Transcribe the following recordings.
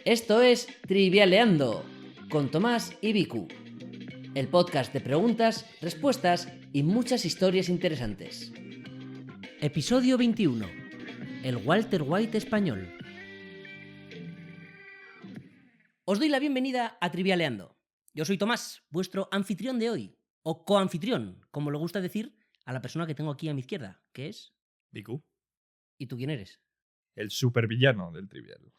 Esto es Trivialeando con Tomás y Vicu, el podcast de preguntas, respuestas y muchas historias interesantes. Episodio 21. El Walter White español. Os doy la bienvenida a Trivialeando. Yo soy Tomás, vuestro anfitrión de hoy, o coanfitrión, como le gusta decir a la persona que tengo aquí a mi izquierda, que es... Vicu, ¿Y tú quién eres? el supervillano del Trivial.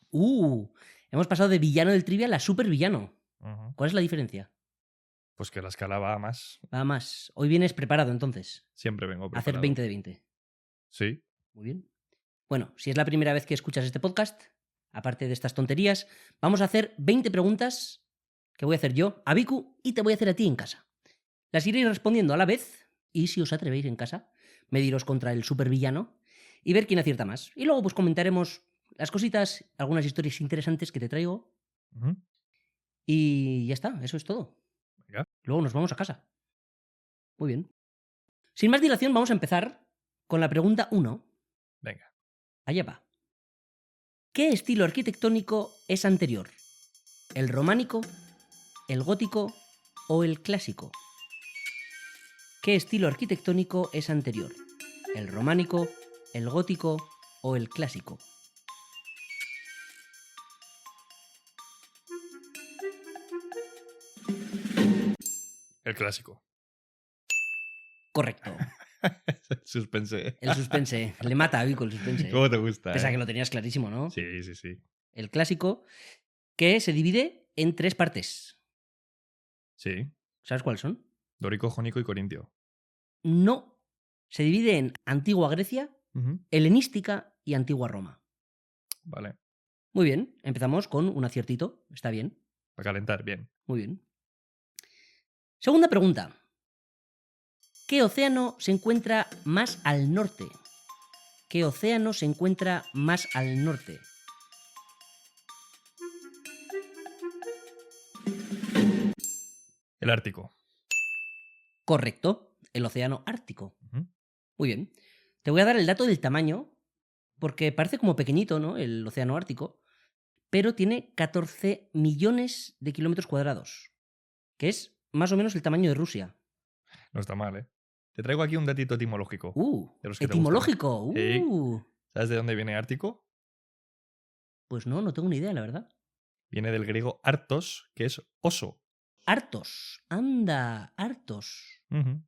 Hemos pasado de villano del Trivial a supervillano. ¿Cuál es la diferencia? Pues que la escala va a más. Nada más. Hoy vienes preparado, entonces. Siempre vengo A preparado. hacer 20 de 20. Sí. Muy bien. Bueno, si es la primera vez que escuchas este podcast, aparte de estas tonterías, vamos a hacer 20 preguntas que voy a hacer yo a Vicu y te voy a hacer a ti en casa. Las iréis respondiendo a la vez y, si os atrevéis en casa, mediros contra el supervillano y ver quién acierta más. Y luego pues comentaremos las cositas, algunas historias interesantes que te traigo. Ujú. Y ya está, eso es todo. Venga. Luego nos vamos a casa. Muy bien. Sin más dilación, vamos a empezar con la pregunta 1. Venga. Allá va. ¿Qué estilo arquitectónico es anterior? ¿El románico, el gótico o el clásico? ¿Qué estilo arquitectónico es anterior? ¿El románico, el gótico o el clásico? El clásico. Correcto. Suspense. El suspense. Le mata a Vico el suspense. ¿Cómo te gusta? Pese a que lo tenías clarísimo, ¿no? Sí, sí, sí. El clásico, que se divide en 3 partes. Sí. ¿Sabes cuáles son? Dórico, jónico y corintio. No. Se divide en Antigua Grecia, Ujú. helenística y Antigua Roma. Vale. Muy bien, empezamos con un aciertito. Está bien. Para calentar, bien. Muy bien. Segunda pregunta. ¿Qué océano se encuentra más al norte? ¿Qué océano se encuentra más al norte? El Ártico. Correcto, el océano Ártico. Ujú. Muy bien. Te voy a dar el dato del tamaño, porque parece como pequeñito, ¿no? El océano Ártico, pero tiene 14 millones de kilómetros cuadrados, que es más o menos el tamaño de Rusia. No está mal, ¿eh? Te traigo aquí un datito etimológico. De los que te Etimológico. Sí. ¿Sabes de dónde viene Ártico? Pues no tengo ni idea, la verdad. Viene del griego artos, que es oso. Hartos. Anda, hartos. Ujú.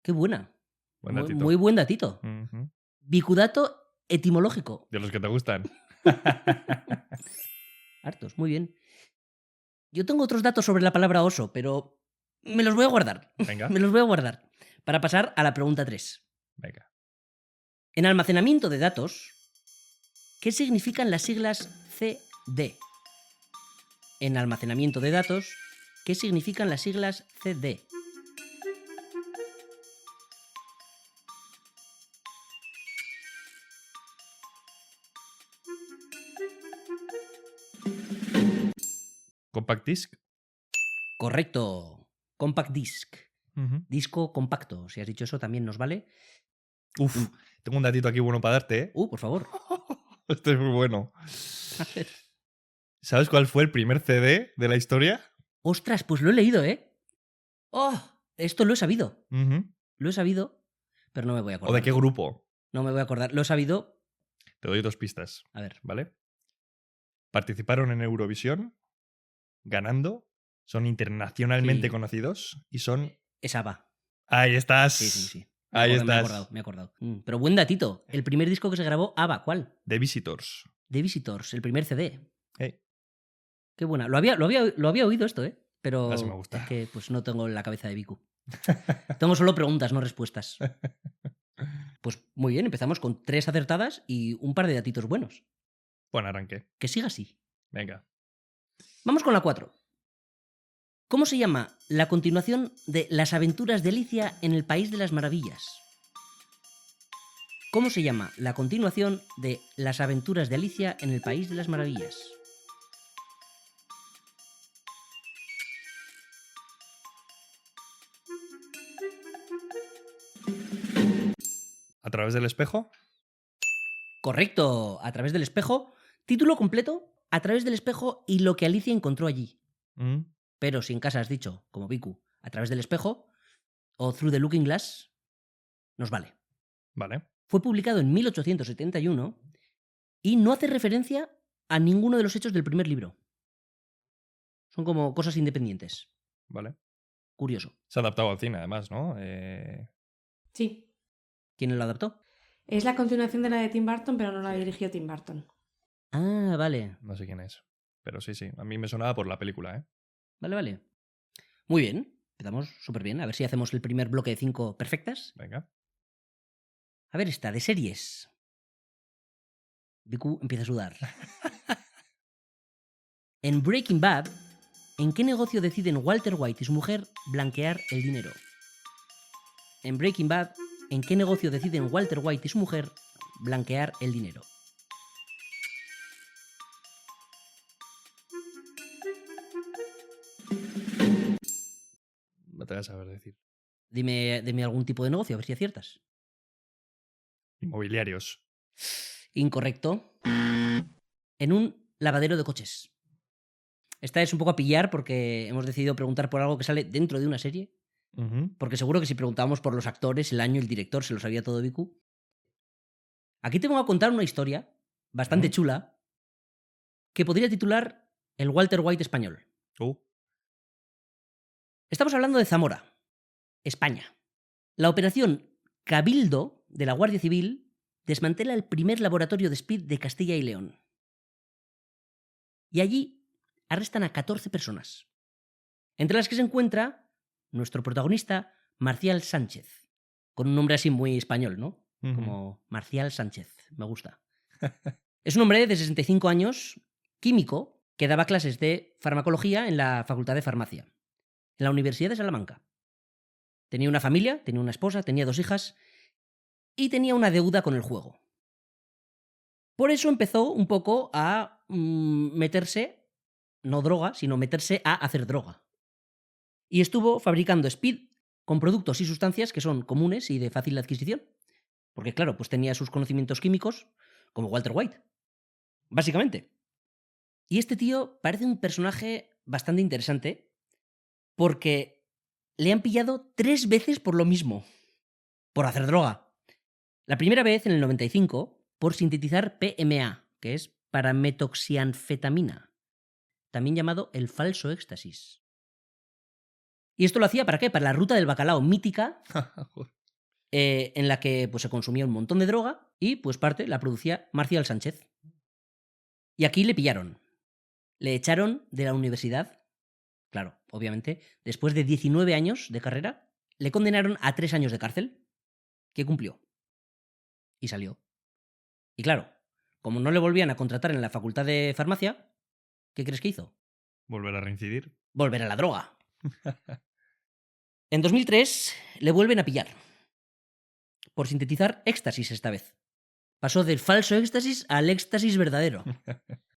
Qué buena. Buen datito. Muy buen datito. Ujú. Bicudato etimológico. De los que te gustan. Hartos, muy bien. Yo tengo otros datos sobre la palabra oso, pero me los voy a guardar. Venga. Me los voy a guardar. Para pasar a la pregunta 3. Venga. En almacenamiento de datos, ¿qué significan las siglas CD? En almacenamiento de datos, ¿qué significan las siglas CD? Compact disc. Correcto. Compact disc. Ujú. Disco compacto. Si has dicho eso, también nos vale. Uf, tengo un datito aquí bueno para darte, ¿eh? Por favor. Este es muy bueno. A ver. ¿Sabes cuál fue el primer CD de la historia? Ostras, pues lo he leído, ¿eh? ¡Oh! Esto lo he sabido. Ujú. Lo he sabido, pero no me voy a acordar. ¿O de qué grupo? No me voy a acordar. Lo he sabido. Te doy 2 pistas, A ver. ¿vale? Participaron en Eurovisión, ganando, son internacionalmente Sí. conocidos y son... Es ABBA. ¡Ahí estás! Sí. Ahí Me he estás. acordado. Pero buen datito. El primer disco que se grabó, ABBA. ¿Cuál? The Visitors. The Visitors, el primer CD. Hey, Qué buena. Lo había oído esto, ¿eh? Pero así me gusta. es que pues no tengo la cabeza de Vicu. Tengo solo preguntas, no respuestas. Pues muy bien, empezamos con 3 acertadas y un par de datitos buenos. Buen arranque. Que siga así. Venga. Vamos con la 4. ¿Cómo se llama la continuación de Las aventuras de Alicia en el País de las Maravillas? ¿Cómo se llama la continuación de Las aventuras de Alicia en el País de las Maravillas? ¿A través del espejo? Correcto, A través del espejo. Título completo, A través del espejo y lo que Alicia encontró allí. Mm, Pero si en casa has dicho, como Viku, a través del espejo o Through the Looking Glass, nos vale. Vale. Fue publicado en 1871 y no hace referencia a ninguno de los hechos del primer libro. Son como cosas independientes. Vale. Curioso. Se ha adaptado al cine, además, ¿no? Sí. ¿Quién lo adaptó? Es la continuación de la de Tim Burton, pero no la dirigió Tim Burton. Ah, vale. No sé quién es. Pero sí. A mí me sonaba por la película, ¿eh? Vale. Muy bien. Empezamos súper bien. A ver si hacemos el primer bloque de 5 perfectas. Venga. A ver esta, de series. Viku empieza a sudar. En Breaking Bad, ¿en qué negocio deciden Walter White y su mujer blanquear el dinero? En Breaking Bad, ¿en qué negocio deciden Walter White y su mujer blanquear el dinero? No te vas a saber decir. Dime algún tipo de negocio, a ver si aciertas. Inmobiliarios. Incorrecto. En un lavadero de coches. Esta es un poco a pillar porque hemos decidido preguntar por algo que sale dentro de una serie. Ujú. Porque seguro que si preguntábamos por los actores, el año, el director, se lo sabía todo Viku. Aquí te voy a contar una historia bastante chula que podría titular El Walter White español. Estamos hablando de Zamora, España. La operación Cabildo de la Guardia Civil desmantela el primer laboratorio de speed de Castilla y León. Y allí arrestan a 14 personas, entre las que se encuentra nuestro protagonista, Marcial Sánchez, con un nombre así muy español, ¿no? Ujú. Como Marcial Sánchez, me gusta. Es un hombre de 65 años, químico, que daba clases de farmacología en la Facultad de Farmacia, en la Universidad de Salamanca. Tenía una familia, tenía una esposa, tenía 2 hijas y tenía una deuda con el juego. Por eso empezó un poco a meterse, no droga, sino meterse a hacer droga. Y estuvo fabricando speed con productos y sustancias que son comunes y de fácil adquisición. Porque claro, pues tenía sus conocimientos químicos como Walter White, básicamente. Y este tío parece un personaje bastante interesante porque le han pillado 3 veces por lo mismo, por hacer droga. La primera vez en el 95 por sintetizar PMA, que es parametoxianfetamina, también llamado el falso éxtasis. ¿Y esto lo hacía para qué? Para la ruta del bacalao mítica, en la que pues, se consumía un montón de droga y pues parte la producía Marcial Sánchez. Y aquí le pillaron. Le echaron de la universidad. Claro, obviamente, después de 19 años de carrera, le condenaron a 3 años de cárcel, que cumplió. Y salió. Y claro, como no le volvían a contratar en la facultad de farmacia, ¿qué crees que hizo? ¿Volver a reincidir? Volver a la droga. En 2003 le vuelven a pillar. Por sintetizar éxtasis esta vez. Pasó del falso éxtasis al éxtasis verdadero.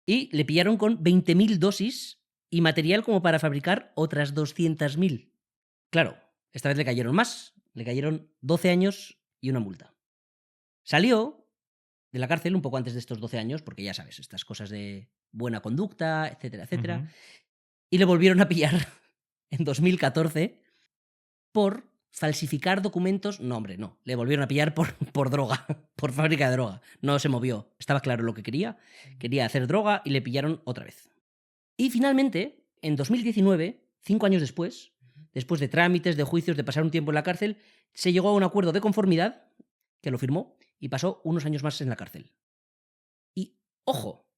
Y le pillaron con 20.000 dosis y material como para fabricar otras 200.000. Claro, esta vez le cayeron más. Le cayeron 12 años y una multa. Salió de la cárcel un poco antes de estos 12 años, porque ya sabes, estas cosas de buena conducta, etcétera, etcétera. Ujú. Y le volvieron a pillar en 2014 por falsificar documentos. No, hombre, no. Le volvieron a pillar por droga, por fábrica de droga. No se movió. Estaba claro lo que quería. Quería hacer droga y le pillaron otra vez. Y finalmente, en 2019, 5 años después de trámites, de juicios, de pasar un tiempo en la cárcel, se llegó a un acuerdo de conformidad, que lo firmó, y pasó unos años más en la cárcel. Y, ojo,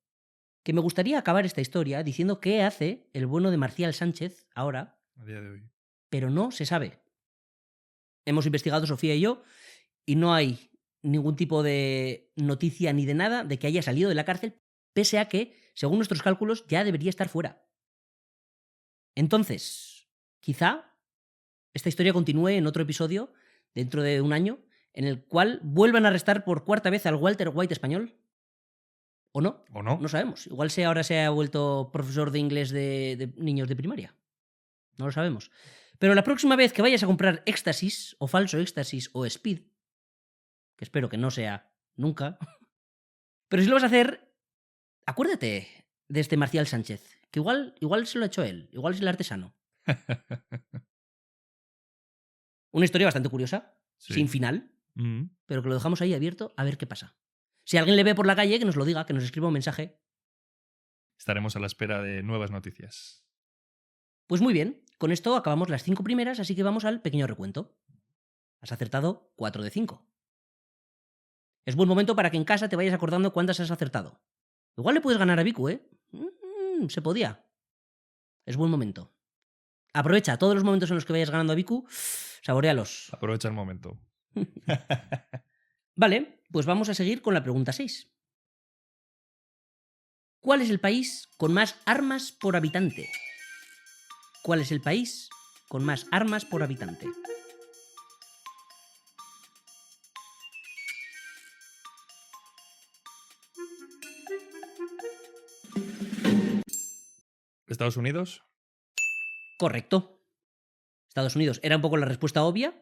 que me gustaría acabar esta historia diciendo qué hace el bueno de Marcial Sánchez ahora, A día de hoy. pero no se sabe. Hemos investigado, Sofía y yo, y no hay ningún tipo de noticia ni de nada de que haya salido de la cárcel, pese a que, según nuestros cálculos, ya debería estar fuera. Entonces, quizá esta historia continúe en otro episodio, dentro de un año, en el cual vuelvan a arrestar por 4ª vez al Walter White español. ¿O no? ¿O no? No sabemos. Igual ahora se ha vuelto profesor de inglés de niños de primaria. No lo sabemos. Pero la próxima vez que vayas a comprar éxtasis, o falso éxtasis, o speed, que espero que no sea nunca, pero si lo vas a hacer, acuérdate de este Marcial Sánchez. Que igual se lo ha hecho él, igual es el artesano. Una historia bastante curiosa, Sí. sin final, Mm. pero que lo dejamos ahí abierto a ver qué pasa. Si alguien le ve por la calle, que nos lo diga, que nos escriba un mensaje. Estaremos a la espera de nuevas noticias. Pues muy bien, con esto acabamos las 5 primeras, así que vamos al pequeño recuento. Has acertado 4 de 5. Es buen momento para que en casa te vayas acordando cuántas has acertado. Igual le puedes ganar a Viku, ¿eh? Se podía. Es buen momento. Aprovecha todos los momentos en los que vayas ganando a Viku, saboréalos. Aprovecha el momento. Vale, pues vamos a seguir con la pregunta 6. ¿Cuál es el país con más armas por habitante? ¿Cuál es el país con más armas por habitante? ¿Estados Unidos? Correcto. Estados Unidos. Era un poco la respuesta obvia,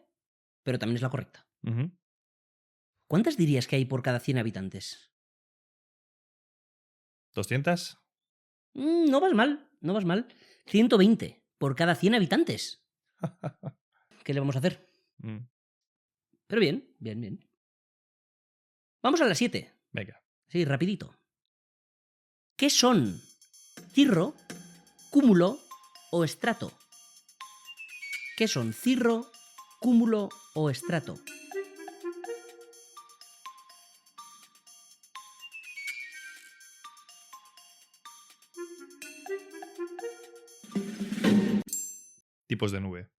pero también es la correcta. Ujú. ¿Cuántas dirías que hay por cada 100 habitantes? ¿200? No vas mal, no vas mal. 120 por cada 100 habitantes. ¿Qué le vamos a hacer? Mm. Pero bien, bien, bien. Vamos a las 7. Venga. Sí, rapidito. ¿Qué son cirro, cúmulo o estrato? ¿Qué son cirro, cúmulo o estrato? Tipos de nube.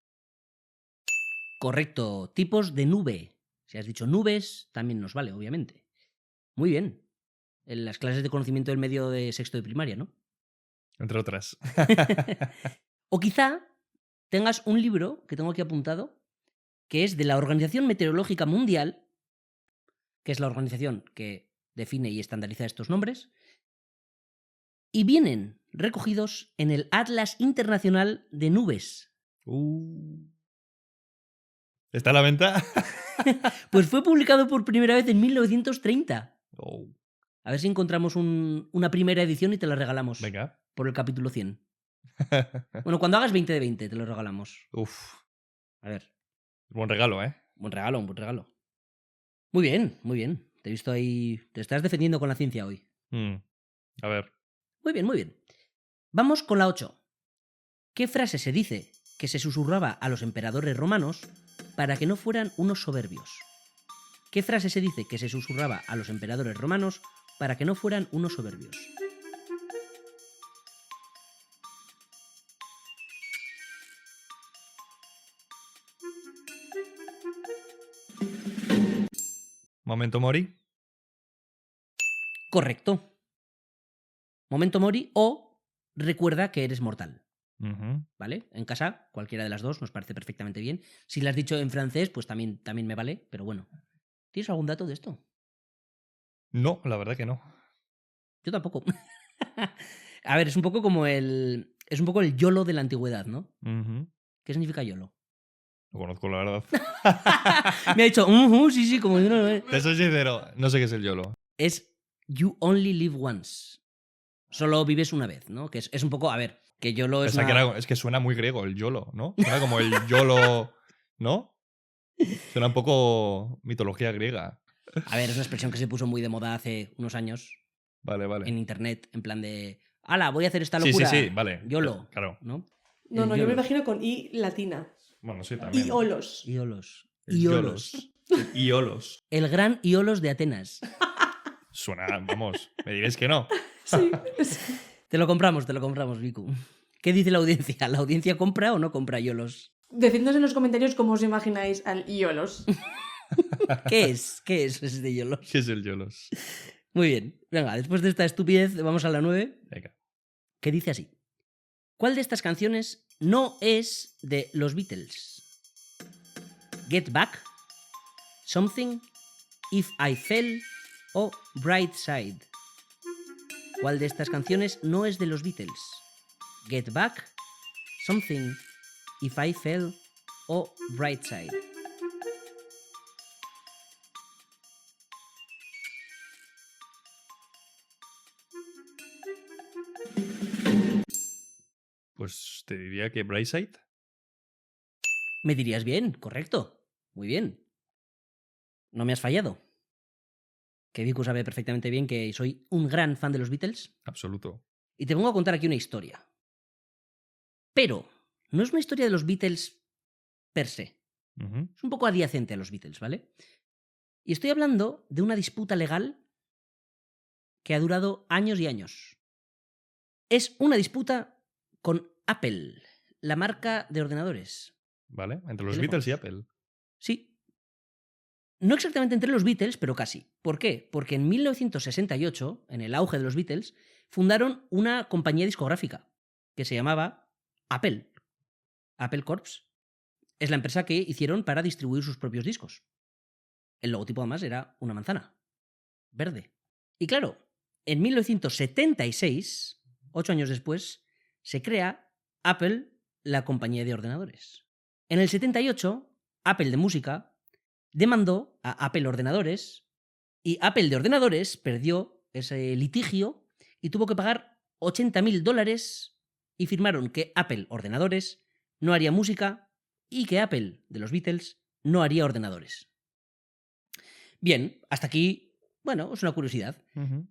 Correcto, tipos de nube. Si has dicho nubes, también nos vale, obviamente. Muy bien. En las clases de conocimiento del medio de sexto de primaria, ¿no? Entre otras. O quizá tengas un libro que tengo aquí apuntado, que es de la Organización Meteorológica Mundial, que es la organización que define y estandariza estos nombres, y vienen recogidos en el Atlas Internacional de Nubes. ¿Está a la venta? Pues fue publicado por primera vez en 1930. Oh. A ver si encontramos una primera edición y te la regalamos. Venga. Por el capítulo 100. Bueno, cuando hagas 20 de 20 te lo regalamos. Uf. A ver. Buen regalo, ¿eh? Buen regalo, un buen regalo. Muy bien, muy bien. Te he visto ahí. Te estás defendiendo con la ciencia hoy. A ver. Muy bien, muy bien. Vamos con la 8. ¿Qué frase se dice que se susurraba a los emperadores romanos para que no fueran unos soberbios? ¿Qué frase se dice que se susurraba a los emperadores romanos para que no fueran unos soberbios? ¿Momento Mori? Correcto. Momento mori o recuerda que eres mortal. Ujú. ¿Vale? En casa, cualquiera de las dos nos parece perfectamente bien. Si lo has dicho en francés, pues también me vale, pero bueno. ¿Tienes algún dato de esto? No, la verdad que no. Yo tampoco. A ver, es un poco como el. Es un poco el YOLO de la antigüedad, ¿no? Ujú. ¿Qué significa YOLO? Lo conozco, la verdad. Me ha dicho, sí, sí, como yo no lo veo. Te soy sincero, no sé qué es el YOLO. Es You Only Live Once. Solo vives una vez, ¿no? Que es un poco. A ver, que YOLO es. Es que suena muy griego el YOLO, ¿no? Suena como el YOLO, ¿no? Suena un poco mitología griega. A ver, es una expresión que se puso muy de moda hace unos años. Vale, vale. En internet, en plan de. ¡Hala! Voy a hacer esta locura. Sí, vale. YOLO. Claro. ¿No? No, El yo me YOLO. imagino con I latina. Bueno, sí, también. Iolos. Iolos. El Iolos. Iolos. El gran Iolos de Atenas. Suena, vamos, me diréis que no. Sí. Te lo compramos, Viku. ¿Qué dice la audiencia? ¿La audiencia compra o no compra Iolos? Decidnos en los comentarios cómo os imagináis al Iolos. ¿Qué es? ¿Qué es ese de Iolos? ¿Qué es el YOLOS? Muy bien. Venga, después de esta estupidez, vamos a la 9. Venga. Que dice así. ¿Cuál de estas canciones no es de los Beatles? Get Back, Something, If I Fell o Bright Side. ¿Cuál de estas canciones no es de los Beatles? Get Back, Something, If I Fell o Bright Side. Pues te diría que Brightside. Me dirías bien, correcto. Muy bien. No me has fallado. Que Vicu sabe perfectamente bien que soy un gran fan de los Beatles. Absoluto. Y te vengo a contar aquí una historia. Pero no es una historia de los Beatles per se. Ujú. Es un poco adyacente a los Beatles, ¿vale? Y estoy hablando de una disputa legal que ha durado años y años. Es una disputa con Apple, la marca de ordenadores. ¿Vale? Entre los Teléfonos. Beatles y Apple. Sí. No exactamente entre los Beatles, pero casi. ¿Por qué? Porque en 1968, en el auge de los Beatles, fundaron una compañía discográfica que se llamaba Apple. Apple Corps. Es la empresa que hicieron para distribuir sus propios discos. El logotipo además era una manzana. Verde. Y claro, en 1976, 8 años después, se crea Apple, la compañía de ordenadores. En el 78, Apple de música demandó a Apple Ordenadores y Apple de Ordenadores perdió ese litigio y tuvo que pagar $80.000 y firmaron que Apple Ordenadores no haría música y que Apple de los Beatles no haría ordenadores. Bien, hasta aquí, bueno, es una curiosidad. Ujú.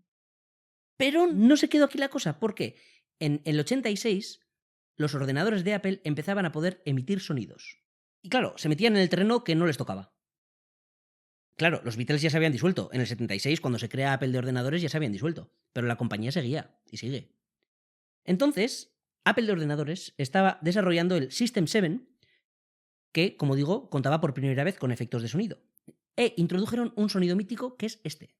Pero no se quedó aquí la cosa, porque en el 86 los ordenadores de Apple empezaban a poder emitir sonidos. Y claro, se metían en el terreno que no les tocaba. Claro, los Beatles ya se habían disuelto. En el 76, cuando se crea Apple de ordenadores, ya se habían disuelto. Pero la compañía seguía, y sigue. Entonces, Apple de ordenadores estaba desarrollando el System 7, que, como digo, contaba por primera vez con efectos de sonido. E introdujeron un sonido mítico que es este.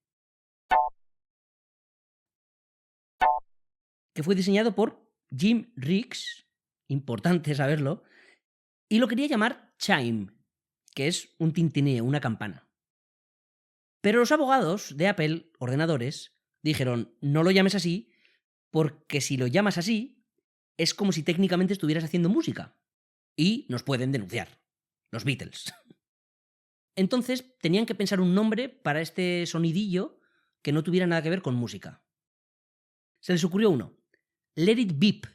Que fue diseñado por Jim Riggs, importante saberlo, y lo quería llamar Chime, que es un tintineo, una campana. Pero los abogados de Apple, ordenadores, dijeron, no lo llames así, porque si lo llamas así, es como si técnicamente estuvieras haciendo música. Y nos pueden denunciar, los Beatles. Entonces tenían que pensar un nombre para este sonidillo que no tuviera nada que ver con música. Se les ocurrió uno, Let It Beep,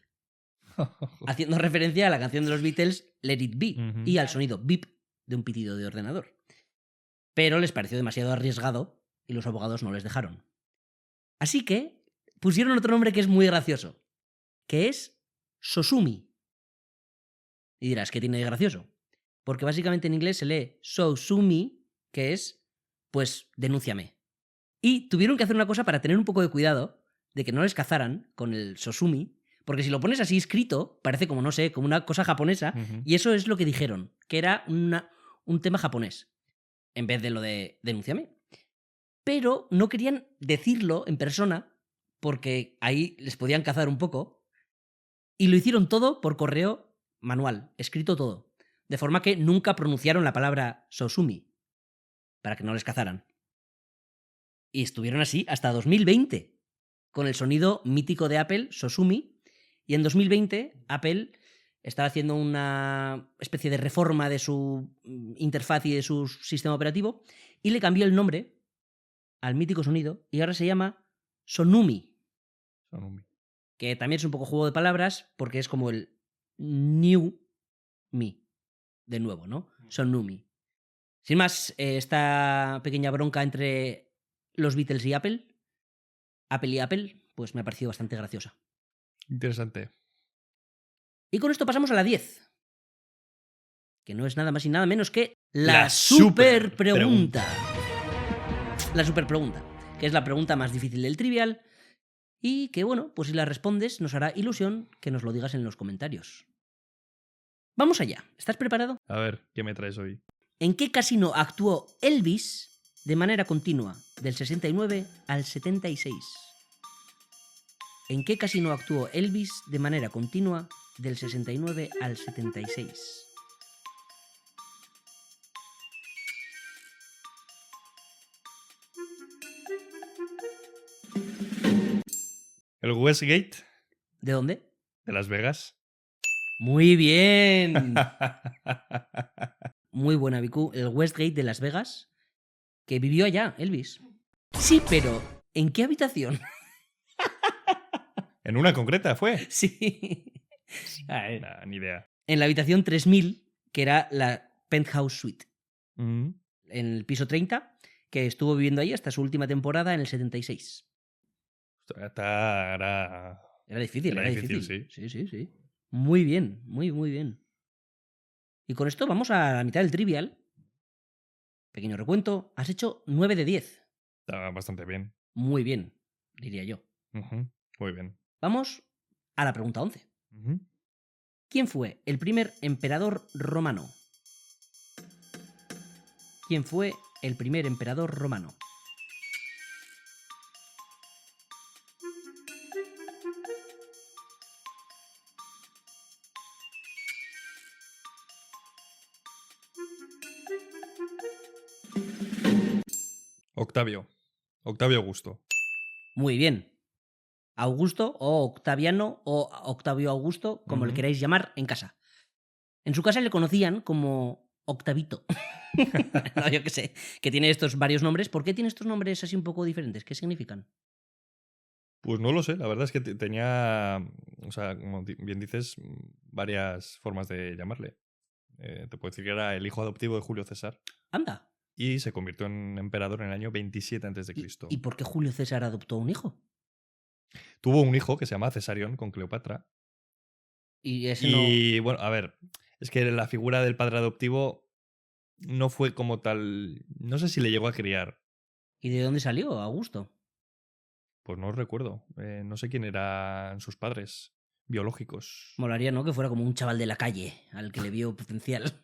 haciendo referencia a la canción de los Beatles Let It Be Ujú. y al sonido beep de un pitido de ordenador. Pero les pareció demasiado arriesgado y los abogados no les dejaron. Así que pusieron otro nombre que es muy gracioso, que es Sosumi. Y dirás, ¿qué tiene de gracioso? Porque básicamente en inglés se lee Sosumi, que es, pues, denúnciame. Y tuvieron que hacer una cosa para tener un poco de cuidado de que no les cazaran con el Sosumi, porque si lo pones así escrito, parece como, no sé, como una cosa japonesa, Ujú. y eso es lo que dijeron, que era un tema japonés, en vez de lo de denúnciame. Pero no querían decirlo en persona, porque ahí les podían cazar un poco, y lo hicieron todo por correo manual, escrito todo, de forma que nunca pronunciaron la palabra Sosumi, para que no les cazaran. Y estuvieron así hasta 2020, con el sonido mítico de Apple, Sosumi, y en 2020 Apple estaba haciendo una especie de reforma de su interfaz y de su sistema operativo y le cambió el nombre al mítico sonido y ahora se llama Sonumi, Sonumi. que también es un poco juego de palabras porque es como el New Me, de nuevo, ¿no? Sonumi. Sin más, esta pequeña bronca entre los Beatles y Apple, pues me ha parecido bastante graciosa. Interesante. Y con esto pasamos a la 10, que no es nada más y nada menos que la La super super pregunta. La super pregunta, que es la pregunta más difícil del trivial y que, bueno, pues si la respondes nos hará ilusión que nos lo digas en los comentarios. Vamos allá. ¿Estás preparado? A ver, ¿qué me traes hoy? ¿En qué casino actuó Elvis de manera continua del 69 al 76? ¿En qué casino actuó Elvis de manera continua del 69 al 76? ¿El Westgate ¿De dónde? de Las Vegas? Muy bien. Muy buena, Vicu. El Westgate de Las Vegas, que vivió allá, Elvis. Sí, pero ¿en qué habitación? ¿En una concreta fue? Sí. A ver. Nah, ni idea. En la habitación 3000, que era la penthouse suite, Mm. en el piso 30, que estuvo viviendo ahí hasta su última temporada en el 76. Era Era difícil, Era era difícil, difícil. Sí, sí, sí. Muy bien, muy, muy bien. Y con esto vamos a la mitad del trivial. Pequeño recuento. Has hecho 9 de 10. Está bastante bien. Muy bien, diría yo. Ujú. Muy bien. Vamos a la pregunta 11. Ujú. ¿Quién fue el primer emperador romano? ¿Quién fue el primer emperador romano? Octavio. Octavio Augusto. Muy bien. Augusto o Octaviano o Octavio Augusto, como le Ujú. queráis llamar en casa. En su casa le conocían como Octavito. No, yo qué sé, que tiene estos varios nombres. ¿Por qué tiene estos nombres así un poco diferentes? ¿Qué significan? Pues no lo sé, la verdad es que tenía, o sea, como bien dices, varias formas de llamarle. Te puedo decir que era el hijo adoptivo de Julio César Anda. y se convirtió en emperador en el año 27 a.C. ¿Y por qué Julio César adoptó un hijo? Tuvo un hijo que se llama Cesarión con Cleopatra. Y ese no. Y bueno, a ver, es que la figura del padre adoptivo no fue como tal, no sé si le llegó a criar, ¿Y de dónde salió Augusto? pues no recuerdo, no sé quién eran sus padres biológicos. Molaría, ¿no? Que fuera como un chaval de la calle al que le vio potencial.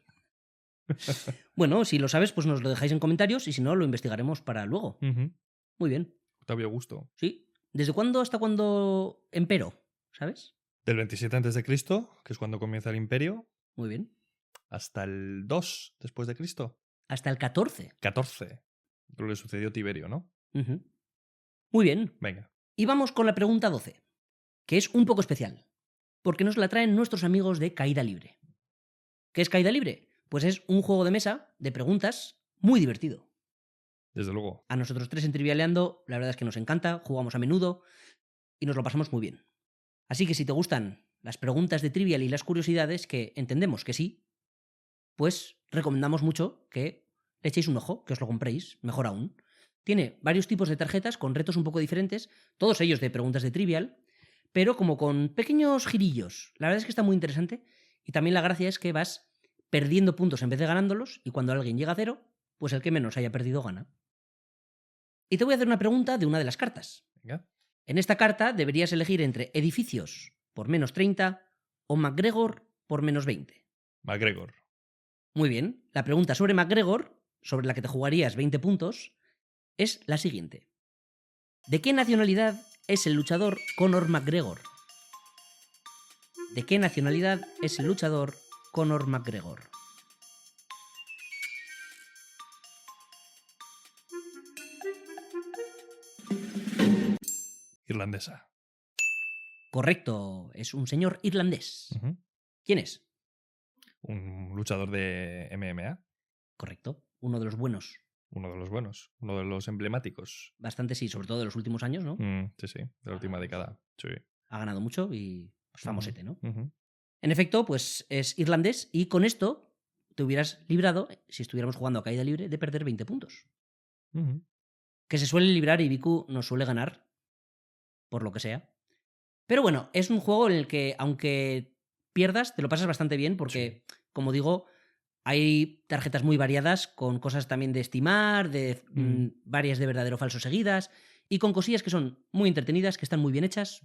Bueno, si lo sabes, pues nos lo dejáis en comentarios y si no, lo investigaremos para luego. Ujú. Muy bien. Octavio Augusto. ¿Sí? ¿Desde cuándo hasta cuándo emperó? ¿Sabes? Del 27 a.C., que es cuando comienza el imperio, Muy bien. hasta el 2 después de Cristo. Hasta el 14. 14. Lo le sucedió Tiberio, ¿no? Ujú. Muy bien. Venga. Y vamos con la pregunta 12, que es un poco especial, porque nos la traen nuestros amigos de Caída Libre. ¿Qué es Caída Libre? Pues es un juego de mesa de preguntas muy divertido. Desde luego. A nosotros tres en Trivialeando, la verdad es que nos encanta, jugamos a menudo y nos lo pasamos muy bien. Así que si te gustan las preguntas de Trivial y las curiosidades, que entendemos que sí, pues recomendamos mucho que le echéis un ojo, que os lo compréis, mejor aún. Tiene varios tipos de tarjetas con retos un poco diferentes, todos ellos de preguntas de Trivial, pero como con pequeños girillos. La verdad es que está muy interesante y también la gracia es que vas perdiendo puntos en vez de ganándolos y cuando alguien llega a cero, pues el que menos haya perdido gana. Y te voy a hacer una pregunta de una de las cartas. Venga. En esta carta deberías elegir entre edificios por menos 30 o MacGregor por menos 20. MacGregor. Muy bien, la pregunta sobre MacGregor, sobre la que te jugarías 20 puntos, es la siguiente. ¿De qué nacionalidad es el luchador Conor McGregor? ¿De qué nacionalidad es el luchador Conor McGregor? Irlandesa. Correcto, es un señor irlandés. Ujú. ¿Quién es? Un luchador de MMA. Correcto, uno de los buenos. Uno de los buenos. Uno de los emblemáticos. Bastante sí, sobre todo de los últimos años, ¿no? Sí, sí. De la última década. Sí. Ha ganado mucho y pues, famosete, ¿no? Ujú. En efecto, pues es irlandés y con esto te hubieras librado, si estuviéramos jugando a caída libre, de perder 20 puntos. Ujú. Que se suele librar y Viku nos suele ganar, por lo que sea. Pero bueno, es un juego en el que, aunque pierdas, te lo pasas bastante bien porque, como digo, hay tarjetas muy variadas con cosas también de estimar, de varias de verdadero o falso seguidas y con cosillas que son muy entretenidas, que están muy bien hechas.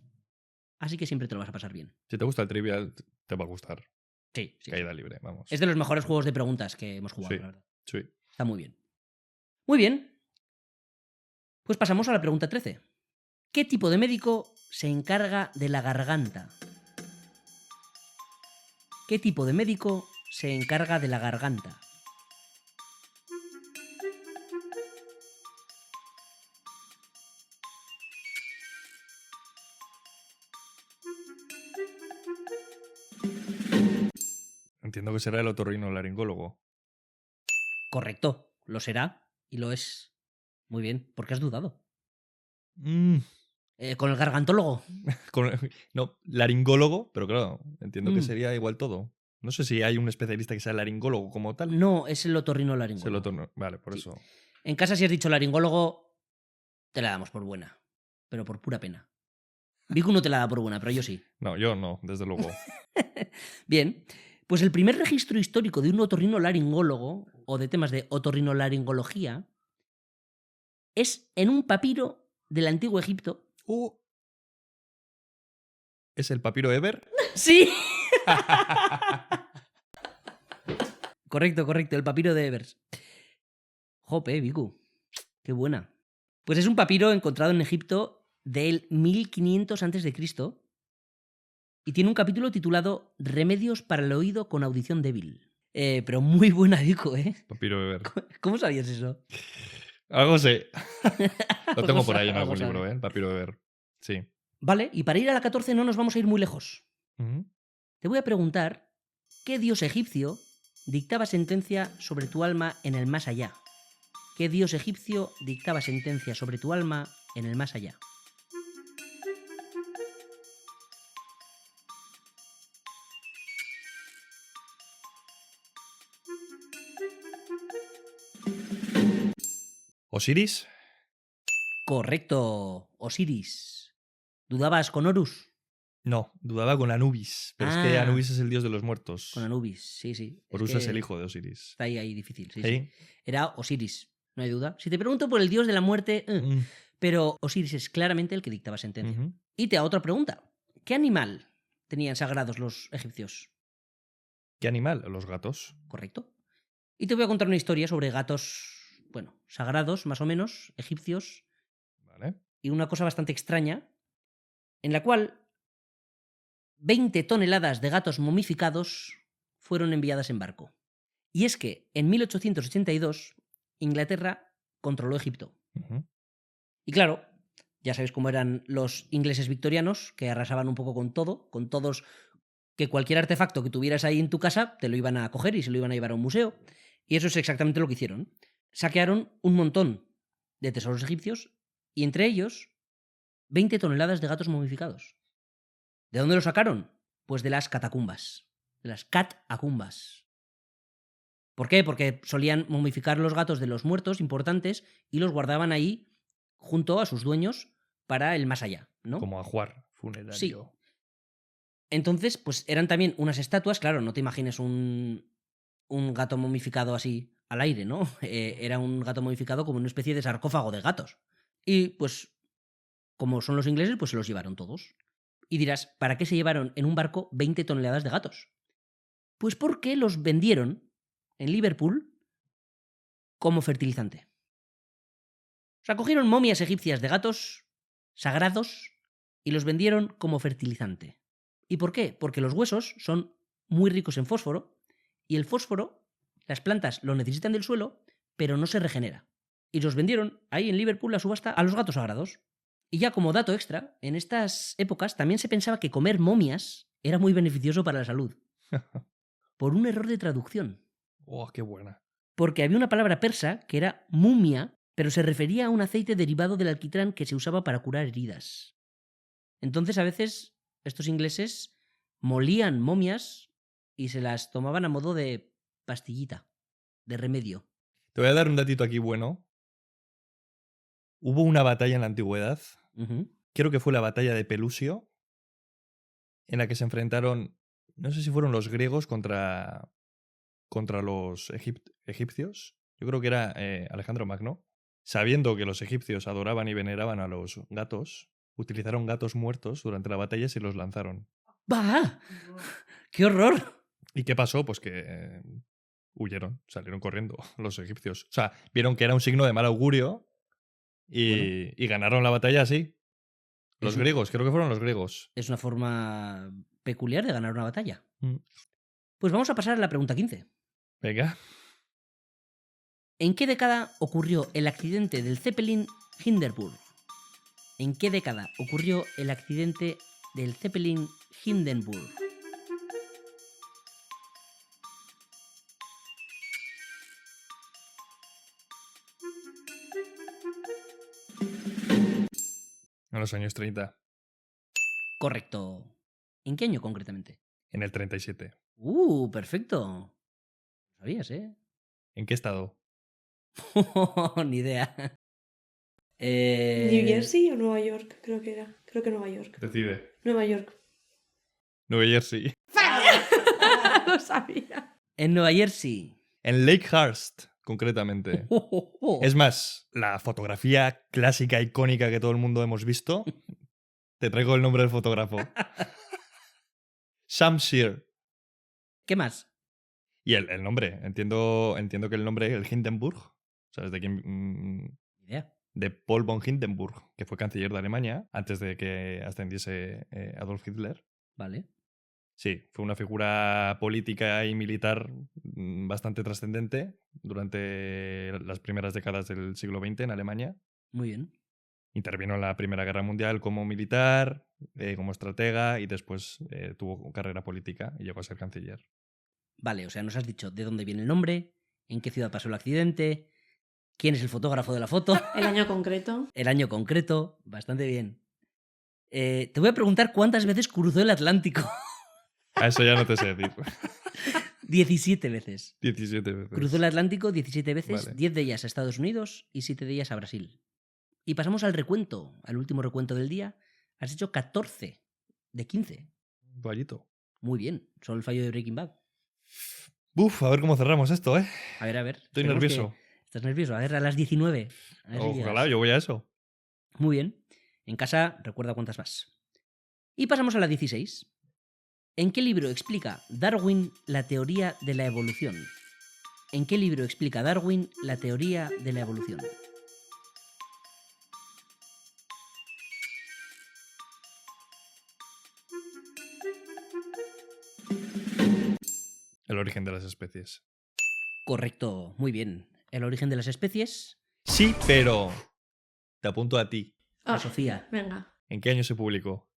Así que siempre te lo vas a pasar bien. Si te gusta el trivial, te va a gustar. Sí, sí. Caída libre, vamos. Es de los mejores juegos de preguntas que hemos jugado, Sí. la verdad. Sí. Está muy bien. Muy bien. Pues pasamos a la pregunta 13. ¿Qué tipo de médico se encarga de la garganta? ¿Qué tipo de médico se encarga de la garganta? Entiendo que será el otorrinolaringólogo. Correcto, lo será y lo es. Muy bien, ¿por qué has dudado? Con el gargantólogo. No, laringólogo, pero claro, entiendo que Mm. sería igual todo. No sé si hay un especialista que sea laringólogo como tal. No, es el Se otorrinolaringólogo. lo torno. Vale, por Sí. eso. En casa, si has dicho laringólogo, te la damos por buena. Pero por pura pena. Vicu no te la da por buena, pero yo sí. No, yo no, desde luego. Bien. Pues el primer registro histórico de un otorrinolaringólogo o de temas de otorrinolaringología es en un papiro del antiguo Egipto. ¿Es el papiro Eber? ¡Sí! Correcto, el papiro de Ebers. Jope, Vicu. Qué buena. Pues es un papiro encontrado en Egipto del 1500 a.C. y tiene un capítulo titulado Remedios para el oído con audición débil. Pero muy buena, Vicu, ¿eh? Papiro Eber. ¿Cómo sabías eso? Algo sé. Lo tengo Algo por ahí en sabe, algún algo libro, sabe. ¿eh? El papiro Eber. Sí. Vale, y para ir a la 14 no nos vamos a ir muy lejos. Ujú. Te voy a preguntar, ¿qué dios egipcio dictaba sentencia sobre tu alma en el más allá? ¿Qué dios egipcio dictaba sentencia sobre tu alma en el más allá? ¿Osiris? Correcto, Osiris. ¿Dudabas con Horus? No, dudaba con Anubis. Pero es que Ah. Anubis es el dios de los muertos. Con Anubis, sí, sí. Horus que es el hijo de Osiris. Está ahí difícil, sí, ¿Sí? sí. Era Osiris, no hay duda. Si te pregunto por el dios de la muerte, Mm. pero Osiris es claramente el que dictaba sentencia. Ujú. Y te hago otra pregunta. ¿Qué animal tenían sagrados los egipcios? ¿Qué animal? Los gatos. ¿Correcto? Y te voy a contar una historia sobre gatos, bueno, sagrados, más o menos, egipcios, Vale. y una cosa bastante extraña, en la cual 20 toneladas de gatos momificados fueron enviadas en barco. Y es que en 1882 Inglaterra controló Egipto. Ujú. Y claro, ya sabéis cómo eran los ingleses victorianos, que arrasaban un poco con todo, con todos, que cualquier artefacto que tuvieras ahí en tu casa te lo iban a coger y se lo iban a llevar a un museo. Y eso es exactamente lo que hicieron. Saquearon un montón de tesoros egipcios y entre ellos 20 toneladas de gatos momificados. ¿De dónde lo sacaron? Pues de las catacumbas, de las catacumbas. ¿Por qué? Porque solían momificar los gatos de los muertos importantes y los guardaban ahí junto a sus dueños para el más allá, ¿no? Como ajuar funerario. Sí. Entonces, pues eran también unas estatuas, claro, no te imagines un gato momificado así al aire, ¿no? Era un gato momificado como una especie de sarcófago de gatos. Y pues, como son los ingleses, pues se los llevaron todos. Y dirás, ¿para qué se llevaron en un barco 20 toneladas de gatos? Pues porque los vendieron en Liverpool como fertilizante. O sea, cogieron momias egipcias de gatos sagrados y los vendieron como fertilizante. ¿Y por qué? Porque los huesos son muy ricos en fósforo y el fósforo, las plantas lo necesitan del suelo, pero no se regenera. Y los vendieron ahí en Liverpool a subasta a los gatos sagrados. Y ya como dato extra, en estas épocas también se pensaba que comer momias era muy beneficioso para la salud. Por un error de traducción. Oh, qué buena. Porque había una palabra persa que era mumia, pero se refería a un aceite derivado del alquitrán que se usaba para curar heridas. Entonces, a veces, estos ingleses molían momias y se las tomaban a modo de pastillita, de remedio. Te voy a dar un datito aquí bueno. Hubo una batalla en la antigüedad, Ujú. creo que fue la batalla de Pelusio, en la que se enfrentaron, no sé si fueron los griegos contra los egipcios. Yo creo que era Alejandro Magno. Sabiendo que los egipcios adoraban y veneraban a los gatos, utilizaron gatos muertos durante la batalla y se los lanzaron. ¡Bah! ¡Qué horror! ¿Y qué pasó? Pues que huyeron, salieron corriendo los egipcios. O sea, vieron que era un signo de mal augurio y ganaron la batalla así. Los griegos, creo que fueron los griegos. Es una forma peculiar de ganar una batalla. Mm. Pues vamos a pasar a la pregunta 15. Venga. ¿En qué década ocurrió el accidente del Zeppelin Hindenburg? ¿En qué década ocurrió el accidente del Zeppelin Hindenburg? En los años 30. Correcto. ¿En qué año concretamente? En el 37. Perfecto. Lo sabías, ¿eh? ¿En qué estado? Ni idea. ¿New Jersey o Nueva York? Creo que era. Creo que Nueva York. Decide. Nueva York. Nueva Jersey. Lo sabía. En Nueva Jersey. En Lakehurst, concretamente. Es más, la fotografía clásica, icónica que todo el mundo hemos visto. Te traigo el nombre del fotógrafo. Sam Shear. ¿Qué más? Y el nombre. Entiendo que el nombre, el Hindenburg. ¿Sabes de quién? Ni idea. De Paul von Hindenburg, que fue canciller de Alemania antes de que ascendiese Adolf Hitler. Vale. Sí, fue una figura política y militar bastante trascendente durante las primeras décadas del siglo XX en Alemania. Muy bien. Intervino en la Primera Guerra Mundial como militar, como estratega y después tuvo carrera política y llegó a ser canciller. Vale, o sea, nos has dicho de dónde viene el nombre, en qué ciudad pasó el accidente, quién es el fotógrafo de la foto, El año concreto. el año concreto. Bastante bien. Te voy a preguntar cuántas veces cruzó el Atlántico. A eso ya no te sé decir. 17 veces. 17 veces. Cruzó el Atlántico 17 veces, Vale. 10 de ellas a Estados Unidos y 7 de ellas a Brasil. Y pasamos al recuento, al último recuento del día. Has hecho 14 de 15. Vallito. Muy bien, solo el fallo de Breaking Bad. Uf, a ver cómo cerramos esto, ¿eh? A ver, a ver. Estoy esperemos nervioso. ¿Estás nervioso? A ver, a las 19. A ver si Ojalá, llegas. yo voy a eso. Muy bien. En casa, recuerda cuántas vas. Y pasamos a la 16. ¿En qué libro explica Darwin la teoría de la evolución? ¿En qué libro explica Darwin la teoría de la evolución? El origen de las especies. Correcto, muy bien. El origen de las especies. Sí, pero te apunto a ti. A Ah, Sofía. Venga. ¿En qué año se publicó?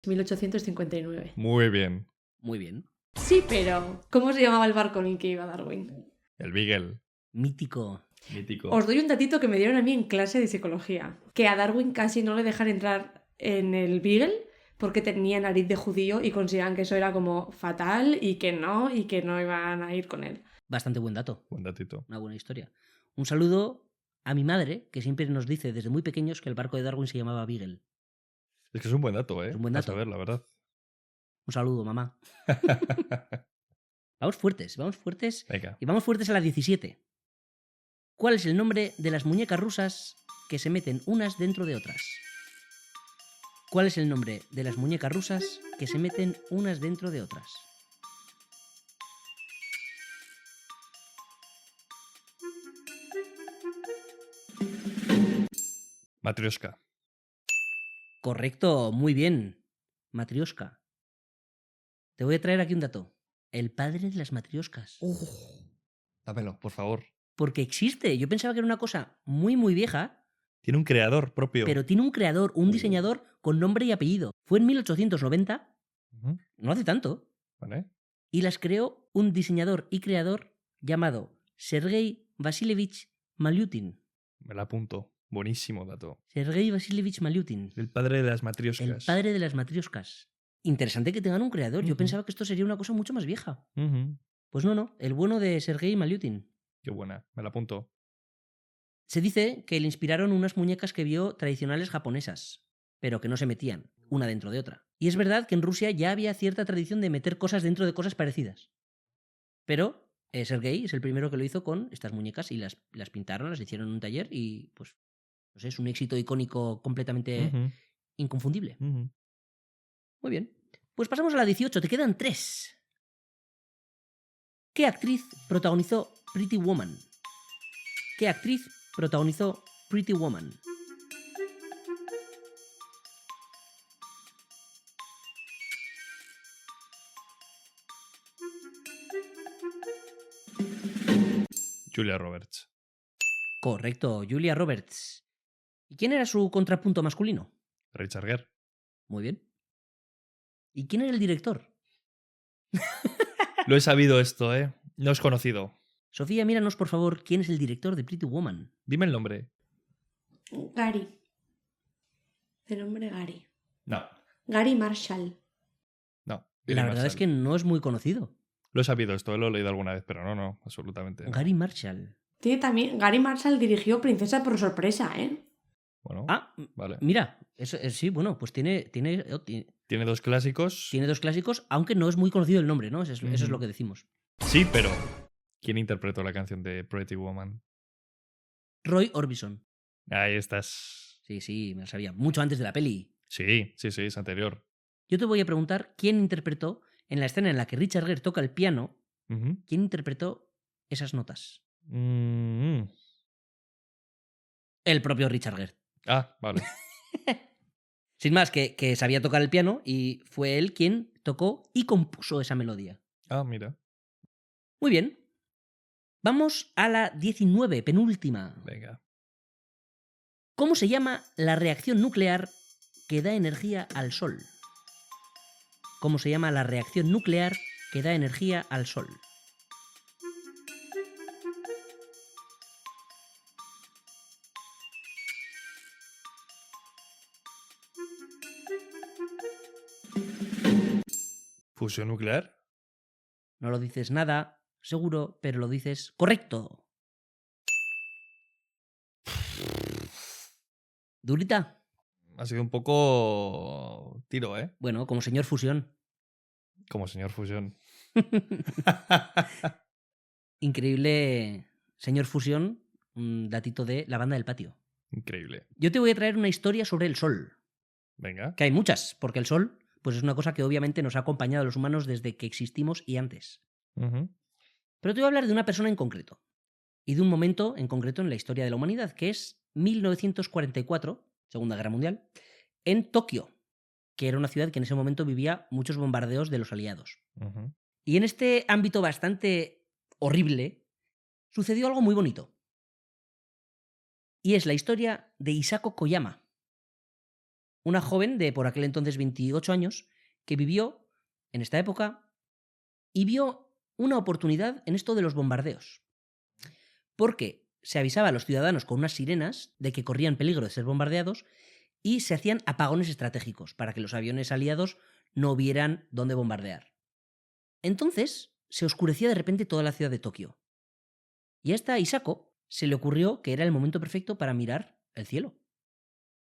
1859. Muy bien. Muy bien. Sí, pero ¿cómo se llamaba el barco en el que iba Darwin? El Beagle. Mítico. Mítico. Os doy un datito que me dieron a mí en clase de psicología. Que a Darwin casi no le dejan entrar en el Beagle porque tenía nariz de judío y consideraban que eso era como fatal y que no iban a ir con él. Bastante buen dato. Buen datito. Una buena historia. Un saludo a mi madre, que siempre nos dice desde muy pequeños que el barco de Darwin se llamaba Beagle. Es que es un buen dato, ¿eh? Es un buen dato. A saber, la verdad. Un saludo, mamá. Vamos fuertes Venga. y vamos fuertes a la 17. ¿Cuál es el nombre de las muñecas rusas que se meten unas dentro de otras? ¿Cuál es el nombre de las muñecas rusas que se meten unas dentro de otras? Matrioshka. Correcto, muy bien. Matrioshka. Te voy a traer aquí un dato. El padre de las matrioscas. Dámelo, por favor. Porque existe. Yo pensaba que era una cosa muy, muy vieja, Tiene un creador propio. pero tiene un creador, un diseñador con nombre y apellido. Fue en 1890, Ujú. no hace tanto, Vale. y las creó un diseñador y creador llamado Sergei Vasilievich Malyutin. Me la apunto. Buenísimo dato. Sergei Vasilievich Malyutin, El padre de las el matrioscas. padre de las matrioscas. Interesante que tengan un creador. Yo Ujú. pensaba que esto sería una cosa mucho más vieja. Ujú. Pues no, el bueno de Sergei Malyutin. Qué buena. Me la apunto. Se dice que le inspiraron unas muñecas que vio tradicionales japonesas, pero que no se metían una dentro de otra. Y es verdad que en Rusia ya había cierta tradición de meter cosas dentro de cosas parecidas. Pero Sergei es el primero que lo hizo con estas muñecas y las pintaron, las hicieron en un taller y pues no sé, es un éxito icónico completamente Ujú. inconfundible. Ujú. Muy bien. Pues pasamos a la 18, te quedan 3. ¿Qué actriz protagonizó Pretty Woman? ¿Qué actriz protagonizó Pretty Woman? Julia Roberts. Correcto, Julia Roberts. ¿Y quién era su contrapunto masculino? Richard Gere. Muy bien. ¿Y quién era el director? Lo he sabido esto, ¿eh? No es conocido. Sofía, míranos por favor quién es el director de Pretty Woman. Dime el nombre. Gary. De nombre Gary. No, Gary Marshall. no. La verdad es que no es muy conocido. Lo he sabido esto, lo he leído alguna vez, pero no, absolutamente. No. Gary Marshall. Tiene también... Gary Marshall dirigió Princesa por sorpresa, ¿eh? Bueno, Ah, vale. mira, eso, sí, bueno, pues tiene Tiene dos clásicos. dos clásicos, aunque no es muy conocido el nombre, ¿no? Eso es Ujú. lo que decimos. Sí, pero ¿quién interpretó la canción de Pretty Woman? Roy Orbison. Ahí estás. Sí, me lo sabía. Mucho antes de la peli. Sí, es anterior. Yo te voy a preguntar quién interpretó, en la escena en la que Richard Gere toca el piano, Ujú. quién interpretó esas notas. Mm. El propio Richard Gere. Ah, vale. Sin más, que sabía tocar el piano y fue él quien tocó y compuso esa melodía. Ah, mira. Muy bien. Vamos a la 19, penúltima. Venga. ¿Cómo se llama la reacción nuclear que da energía al Sol? ¿Cómo se llama la reacción nuclear que da energía al Sol? ¿Fusión nuclear? No lo dices nada, seguro, pero lo dices correcto. ¿Durita? Ha sido un poco tiro, ¿eh? Bueno, como señor fusión. Como señor fusión. Increíble, señor fusión, un datito de la banda del patio. Increíble. Yo te voy a traer una historia sobre el Sol. Venga. Que hay muchas, porque el Sol pues es una cosa que obviamente nos ha acompañado a los humanos desde que existimos y antes. Ujú. Pero te voy a hablar de una persona en concreto. Y de un momento en concreto en la historia de la humanidad, que es 1944, Segunda Guerra Mundial, en Tokio, que era una ciudad que en ese momento vivía muchos bombardeos de los aliados. Ujú. Y en este ámbito bastante horrible, sucedió algo muy bonito. Y es la historia de Hisako Koyama, una joven de por aquel entonces 28 años, que vivió en esta época y vio una oportunidad en esto de los bombardeos. Porque se avisaba a los ciudadanos con unas sirenas de que corrían peligro de ser bombardeados y se hacían apagones estratégicos para que los aviones aliados no vieran dónde bombardear. Entonces se oscurecía de repente toda la ciudad de Tokio. Y a esta Hisako se le ocurrió que era el momento perfecto para mirar el cielo,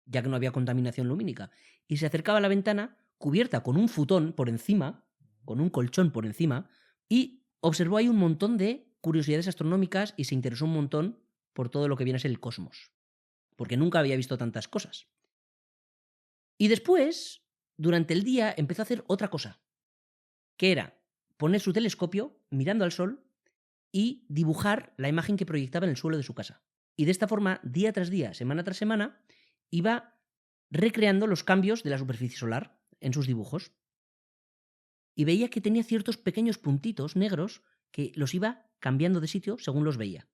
ya que no había contaminación lumínica, y se acercaba a la ventana cubierta con un futón por encima, con un colchón por encima, y observó ahí un montón de curiosidades astronómicas y se interesó un montón por todo lo que viene a ser el cosmos, porque nunca había visto tantas cosas. Y después, durante el día, empezó a hacer otra cosa, que era poner su telescopio mirando al sol y dibujar la imagen que proyectaba en el suelo de su casa. Y de esta forma, día tras día, semana tras semana, iba recreando los cambios de la superficie solar en sus dibujos. Y veía que tenía ciertos pequeños puntitos negros que los iba cambiando de sitio según los veía.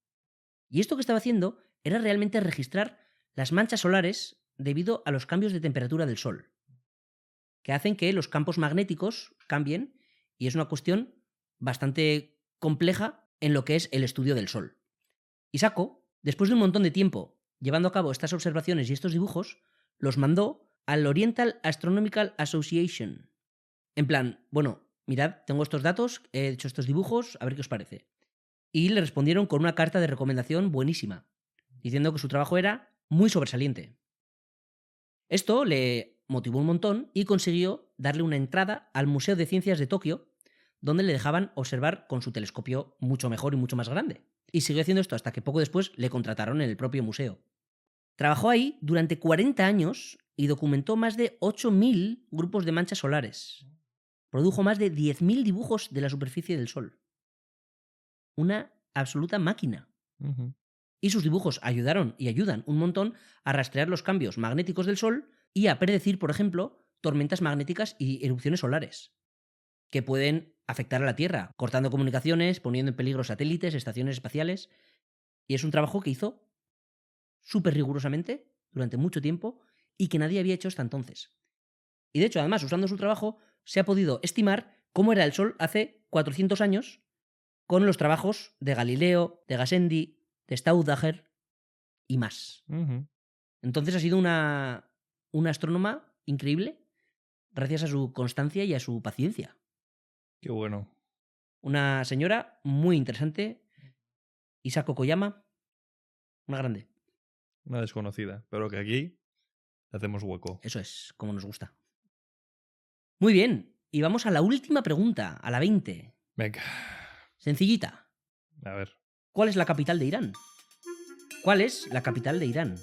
Y esto que estaba haciendo era realmente registrar las manchas solares debido a los cambios de temperatura del Sol, que hacen que los campos magnéticos cambien, y es una cuestión bastante compleja en lo que es el estudio del Sol. Hisako, después de un montón de tiempo llevando a cabo estas observaciones y estos dibujos, los mandó al Oriental Astronomical Association. En plan, bueno, mirad, tengo estos datos, he hecho estos dibujos, a ver qué os parece. Y le respondieron con una carta de recomendación buenísima, diciendo que su trabajo era muy sobresaliente. Esto le motivó un montón y consiguió darle una entrada al Museo de Ciencias de Tokio, donde le dejaban observar con su telescopio mucho mejor y mucho más grande. Y siguió haciendo esto hasta que poco después le contrataron en el propio museo. Trabajó ahí durante 40 años y documentó más de 8.000 grupos de manchas solares. Produjo más de 10.000 dibujos de la superficie del Sol. Una absoluta máquina. Ujú. Y sus dibujos ayudaron y ayudan un montón a rastrear los cambios magnéticos del Sol y a predecir, por ejemplo, tormentas magnéticas y erupciones solares, que pueden afectar a la Tierra, cortando comunicaciones, poniendo en peligro satélites, estaciones espaciales. Y es un trabajo que hizo súper rigurosamente durante mucho tiempo y que nadie había hecho hasta entonces. Y de hecho, además, usando su trabajo, se ha podido estimar cómo era el Sol hace 400 años con los trabajos de Galileo, de Gassendi, de Staudager y más. Ujú. Entonces ha sido una una astrónoma increíble gracias a su constancia y a su paciencia. Qué bueno. Una señora muy interesante, Isako Koyama, una grande. Una desconocida. Pero que aquí le hacemos hueco. Eso es, como nos gusta. Muy bien, y vamos a la última pregunta, a la 20. Venga. Sencillita. A ver. ¿Cuál es la capital de Irán? ¿Cuál es la capital de Irán?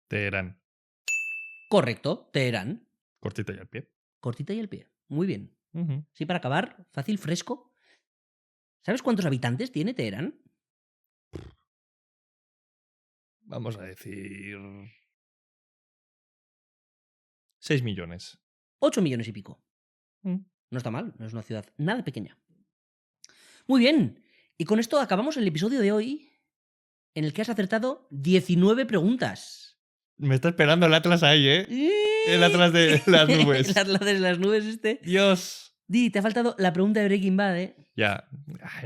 Teherán. Correcto, Teherán. Cortita y al pie. Cortita y al pie. Muy bien. Ujú. Sí, para acabar, fácil, fresco. ¿Sabes cuántos habitantes tiene Teherán? Vamos a decir... 6 millones. 8 millones y pico. Mm. No está mal, no es una ciudad nada pequeña. Muy bien, y con esto acabamos el episodio de hoy, en el que has acertado 19 preguntas. Me está esperando el Atlas ahí, ¿eh? El Atlas de las nubes. El Atlas de las nubes este. Dios. Di, te ha faltado la pregunta de Breaking Bad, ¿eh? Ya.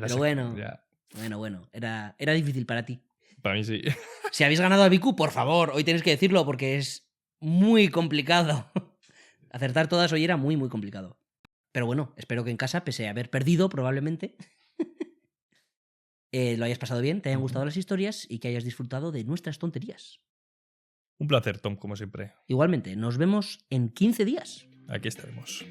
Pero bueno. Ya. Bueno, era difícil para ti. Para mí sí. Si habéis ganado a Biku, por favor, hoy tenéis que decirlo porque es muy complicado. Acertar todas hoy era muy, muy complicado. Pero bueno, espero que en casa, pese a haber perdido probablemente, lo hayas pasado bien, te hayan gustado las historias y que hayas disfrutado de nuestras tonterías. Un placer, Tom, como siempre. Igualmente, nos vemos en 15 días. Aquí estaremos.